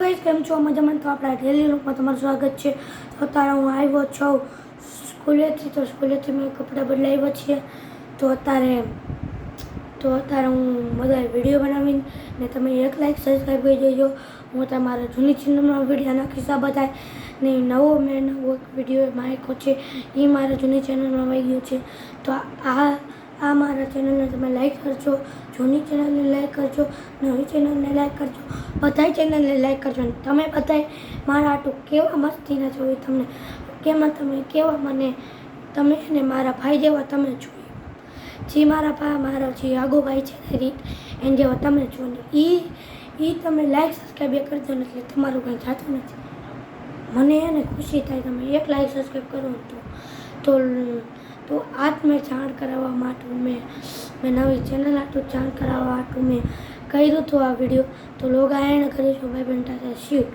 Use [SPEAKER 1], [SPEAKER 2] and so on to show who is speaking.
[SPEAKER 1] Guys, કેમ છો? મજામાં? તો આપણા ડેલી લુકમાં તમારું સ્વાગત છે. તો અત્યારે હું આવ્યો છું સ્કૂલેથી મેં કપડાં બદલાવ્યા છે. તો અત્યારે હું બધા વિડીયો બનાવીને ને તમે એક લાઈક સબસ્ક્રાઈબ કરી દેજો. હું તમારા જૂની ચેનલમાં વિડીયો નાખીશ. આ બધા ને નવો વિડીયો નાખ્યો છે એ મારા જૂની ચેનલમાં આવી ગયો છે. તો આ મારા ચેનલને તમે લાઈક કરજો, જૂની ચેનલને લાઈક કરજો, નવી ચેનલને લાઈક કરજો, બધાય ચેનલને લાઈક કરજો. અને તમે બધાય મારા આટલું કેવા મસ્તીના છો, તમને તમે કેવા મને તમે ને મારા ભાઈ જેવા તમે છો. જે મારા જે આગો ભાઈ છે ને રીત એને જેવા તમે છો ને એ તમે લાઈક સબસ્ક્રાઈબ કરજો ને એટલે તમારું કંઈ જાતું નથી. મને એને ખુશી થાય તમે એક લાઈક સબસ્ક્રાઈબ કરો તો આજ મેં જાણ કરાવવા માટે મેં નવી ચેનલ જાણ કરાવવા માટે મેં કર્યું હતું આ વિડીયો. તો લોગ આયણ કરીશું ભાઈ બનતા શિવ.